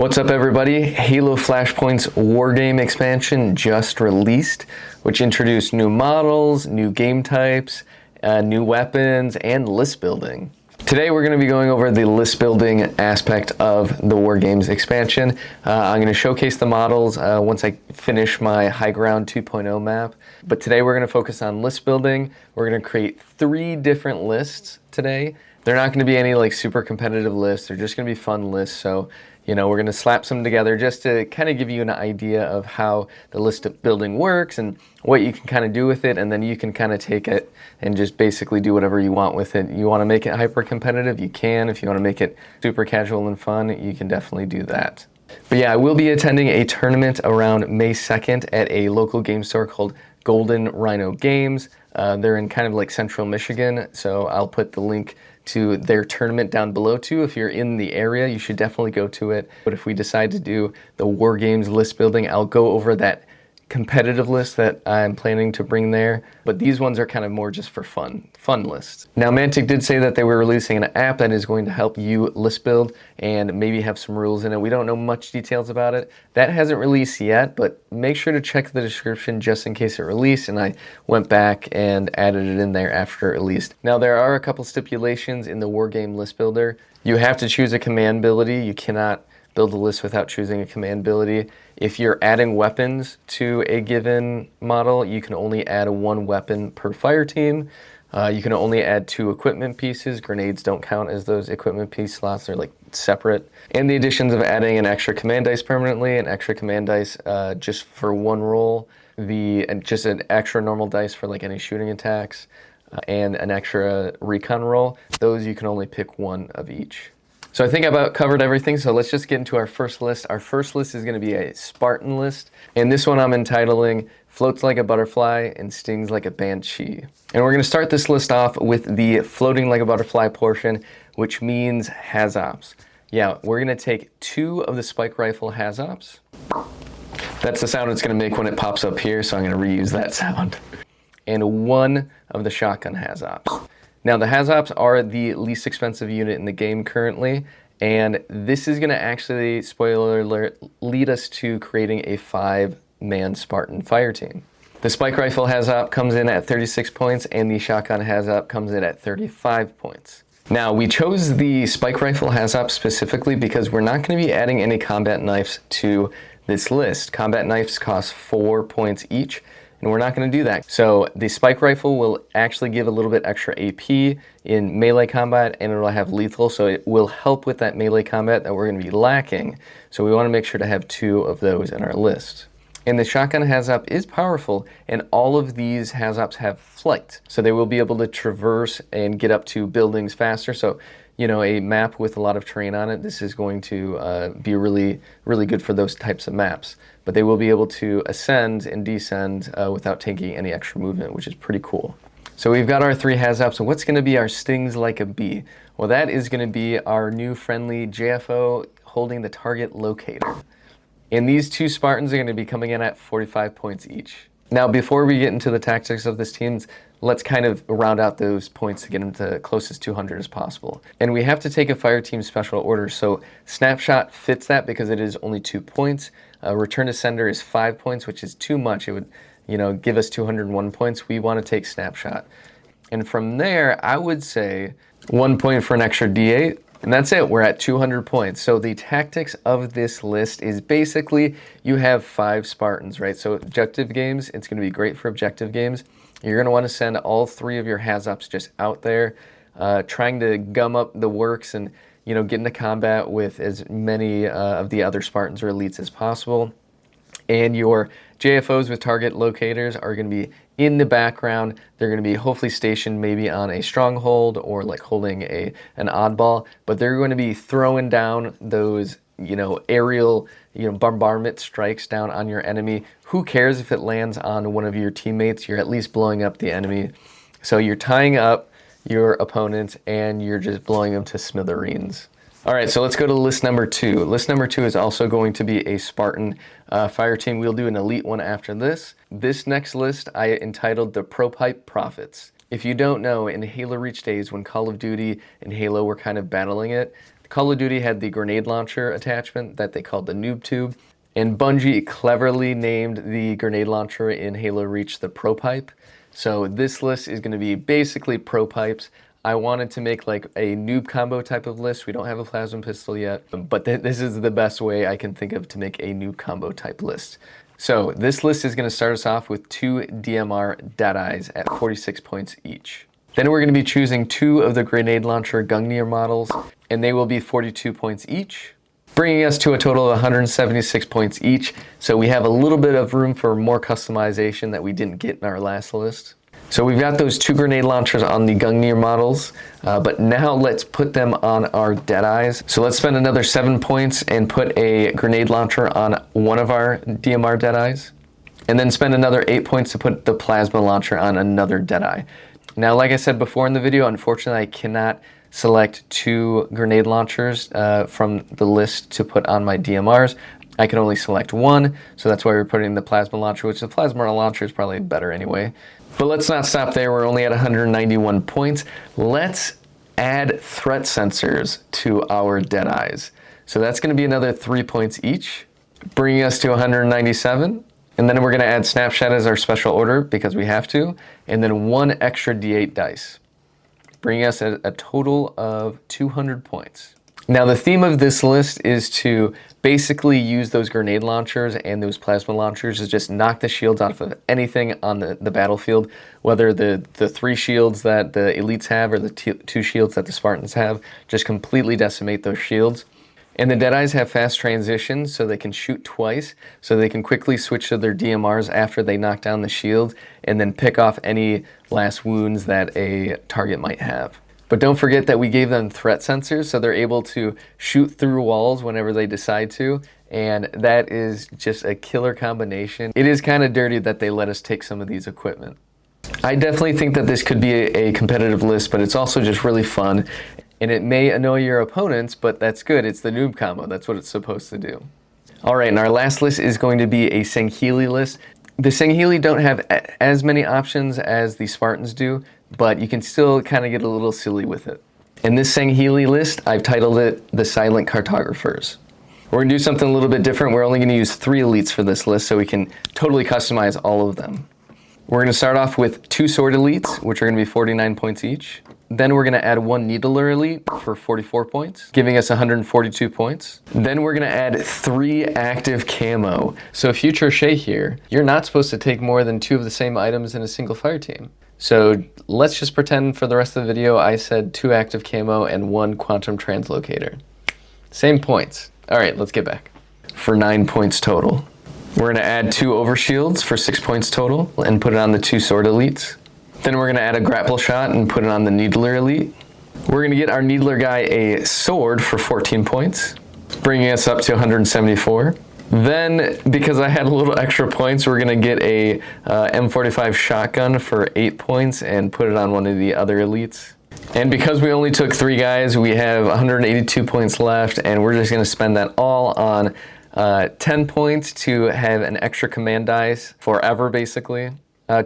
What's up, everybody? Halo Flashpoint's Wargame expansion just released, which introduced new models, new game types, new weapons, and list building. Today we're going to be going over the list building aspect of the Wargames expansion. I'm going to showcase the models once I finish my High Ground 2.0 map. But today we're going to focus on list building. We're going to create 3 different lists today. They're not going to be any like super competitive lists. They're just going to be fun lists. So, you know, we're going to slap some together just to kind of give you an idea of how the list building works and what you can kind of do with it, and then you can kind of take it and just basically do whatever you want with it. You want to make it hyper competitive, you can. If you want to make it super casual and fun, you can definitely do that. But yeah, I will be attending a tournament around May 2nd at a local game store called Golden Rhino Games. They're in kind of like central Michigan, so I'll put the link to their tournament down below too. If you're in the area, you should definitely go to it. But if we decide to do the War Games list building, I'll go over that competitive list that I'm planning to bring there. But these ones are kind of more just for fun lists. Now, Mantic did say that they were releasing an app that is going to help you list build and maybe have some rules in it. We don't know much details about it. That hasn't released yet, but make sure to check the description just in case it released, and I went back and added it in there after it released. Now, there are a couple stipulations in the Wargame list builder. You have to choose a command ability. You cannot build a list without choosing a command ability. If you're adding weapons to a given model, you can only add 1 weapon per fire team. You can only add 2 equipment pieces. Grenades don't count as those equipment piece slots. They're like separate. And the additions of adding an extra command dice permanently, an extra command dice just for 1 roll, just an extra normal dice for like any shooting attacks, and an extra recon roll. Those you can only pick 1 of each. So I think I about covered everything, so let's just get into our first list. Our first list is going to be a Spartan list, and this one I'm entitling Floats Like a Butterfly and Stings Like a Banshee. And we're going to start this list off with the Floating Like a Butterfly portion, which means Hazops. Yeah, we're going to take 2 of the Spike Rifle Hazops. That's the sound it's going to make when it pops up here, so I'm going to reuse that sound. And 1 of the Shotgun Hazops. Now, the Hazops are the least expensive unit in the game currently, and this is going to actually, spoiler alert, lead us to creating a 5-man Spartan fire team. The Spike Rifle Hazop comes in at 36 points, and the Shotgun Hazop comes in at 35 points. Now, we chose the Spike Rifle Hazop specifically because we're not going to be adding any combat knives to this list. Combat knives cost 4 points each, and we're not going to do that. So the Spike Rifle will actually give a little bit extra AP in melee combat, and it'll have lethal, so it will help with that melee combat that we're going to be lacking. So we want to make sure to have 2 of those in our list. And the Shotgun Hazop is powerful, and all of these Hazops have flight. So they will be able to traverse and get up to buildings faster. So, you know, a map with a lot of terrain on it, this is going to be really, really good for those types of maps. But they will be able to ascend and descend without taking any extra movement, which is pretty cool. So we've got our 3 Hazops. So what's going to be our Stings Like a Bee? Well, that is going to be our new friendly JFO holding the target locator. And these 2 Spartans are going to be coming in at 45 points each. Now, before we get into the tactics of this team, let's kind of round out those points to get them to closest to 200 as possible. And we have to take a fire team special order. So Snapshot fits that because it is only 2 points. Return to Sender is 5 points, which is too much. It would, you know, give us 201 points. We want to take Snapshot. And from there, I would say 1 point for an extra D8. And that's it, we're at 200 points. So the tactics of this list is basically you have 5 Spartans, right? So objective games, it's gonna be great for objective games. You're gonna wanna send all 3 of your Hazops just out there, trying to gum up the works and, you know, get into combat with as many of the other Spartans or elites as possible. And your JFOs with target locators are going to be in the background. They're going to be hopefully stationed maybe on a stronghold or like holding an oddball, but they're going to be throwing down those, you know, aerial, you know, bombardment strikes down on your enemy. Who cares if it lands on one of your teammates? You're at least blowing up the enemy. So you're tying up your opponent and you're just blowing them to smithereens. All right, so let's go to list number 2. List number 2 is also going to be a Spartan fire team. We'll do an elite one after this. This next list I entitled the Pro Pipe Prophets. If you don't know, in Halo Reach days when Call of Duty and Halo were kind of battling it, Call of Duty had the grenade launcher attachment that they called the noob tube, and Bungie cleverly named the grenade launcher in Halo Reach the pro pipe. So this list is going to be basically pro pipes. I wanted to make like a noob combo type of list. We don't have a plasma pistol yet, but this is the best way I can think of to make a noob combo type list. So this list is going to start us off with 2 DMR Deadeyes at 46 points each. Then we're going to be choosing 2 of the grenade launcher Gungnir models, and they will be 42 points each, bringing us to a total of 176 points each. So we have a little bit of room for more customization that we didn't get in our last list. So we've got those 2 grenade launchers on the Gungnir models, but now let's put them on our Deadeyes. So let's spend another 7 points and put a grenade launcher on one of our DMR Deadeyes, and then spend another 8 points to put the plasma launcher on another Deadeye. Now, like I said before in the video, unfortunately I cannot select 2 grenade launchers from the list to put on my DMRs. I can only select 1, so that's why we're putting the plasma launcher, which the plasma launcher is probably better anyway. But let's not stop there. We're only at 191 points. Let's add threat sensors to our Deadeyes. So that's going to be another 3 points each, bringing us to 197. And then we're going to add snapshot as our special order because we have to, and then 1 extra D8 dice, bringing us at a total of 200 points. Now the theme of this list is to basically use those grenade launchers and those plasma launchers to just knock the shields off of anything on the battlefield, whether the 3 shields that the elites have or the 2 shields that the Spartans have, just completely decimate those shields. And the Deadeyes have fast transitions, so they can shoot twice, so they can quickly switch to their DMRs after they knock down the shield, and then pick off any last wounds that a target might have. But don't forget that we gave them threat sensors, so they're able to shoot through walls whenever they decide to, and that is just a killer combination. It is kind of dirty that they let us take some of these equipment. I definitely think that this could be a competitive list, but it's also just really fun. And it may annoy your opponents, but that's good. It's the noob combo. That's what it's supposed to do. All right, and our last list is going to be a Sangheli list. The Sangheli don't have as many options as the Spartans do, but you can still kind of get a little silly with it. In this Sangheli list, I've titled it the Silent Cartographers. We're going to do something a little bit different. We're only going to use 3 elites for this list so we can totally customize all of them. We're going to start off with 2 sword elites, which are going to be 49 points each. Then we're going to add 1 needler elite for 44 points, giving us 142 points. Then we're going to add 3 active camo. So Future Shay here, you're not supposed to take more than 2 of the same items in a single fire team. So let's just pretend for the rest of the video I said 2 active camo and 1 quantum translocator. Same points. All right, let's get back. For 9 points total. We're going to add 2 overshields for 6 points total and put it on the 2 sword elites. Then we're going to add a grapple shot and put it on the needler elite. We're going to get our needler guy a sword for 14 points, bringing us up to 174. Then, because I had a little extra points, we're going to get a M45 shotgun for 8 points and put it on one of the other elites. And because we only took 3 guys, we have 182 points left, and we're just going to spend that all on 10 points to have an extra command dice forever, basically.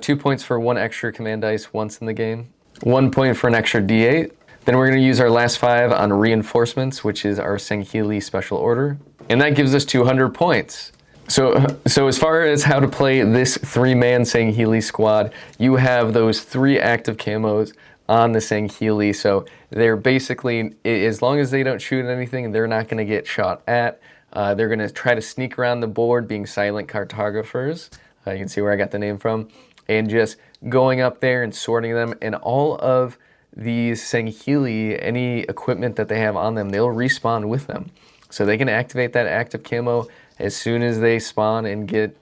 2 points for 1 extra command dice once in the game. 1 point for an extra D8. Then we're going to use our last 5 on reinforcements, which is our Sangheli special order. And that gives us 200 points. So as far as how to play this 3-man Sangheli squad, you have those 3 active camos on the Sangheli. So they're basically, as long as they don't shoot anything, they're not going to get shot at. They're going to try to sneak around the board, being silent cartographers. You can see where I got the name from. And just going up there and sorting them, and all of these Sangheli, any equipment that they have on them, they'll respawn with them. So they can activate that active camo as soon as they spawn and get,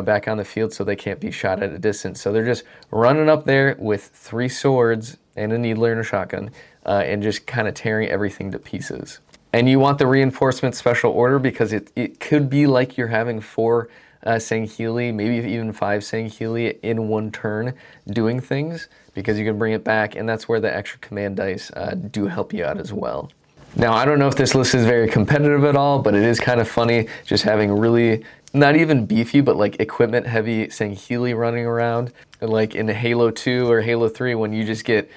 back on the field, so they can't be shot at a distance. So they're just running up there with 3 swords and a needler and a shotgun, and just kind of tearing everything to pieces. And you want the reinforcement special order because it could be like you're having 4 Sangheli, maybe even 5 Sangheli in one turn doing things, because you can bring it back, and that's where the extra command dice do help you out as well. Now, I don't know if this list is very competitive at all, but it is kind of funny just having really, not even beefy, but like equipment heavy Sangheli running around, like in Halo 2 or Halo 3 when you just get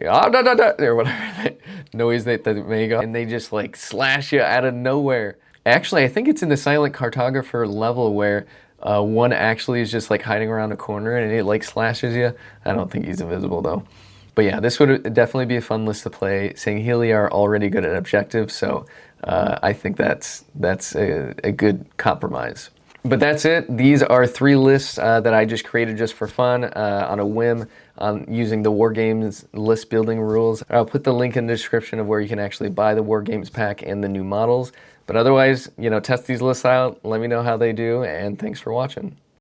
ah, da, da, da, or whatever that noise that they make, and they just like slash you out of nowhere. Actually, I think it's in the Silent Cartographer level where one actually is just like hiding around a corner and it like slashes you. I don't think he's invisible though. But yeah, this would definitely be a fun list to play. Sangheli are already good at objectives, so I think that's a good compromise. But that's it. These are 3 lists that I just created just for fun on a whim using the War Games list building rules. I'll put the link in the description of where you can actually buy the War Games pack and the new models. But otherwise, test these lists out, let me know how they do, and thanks for watching.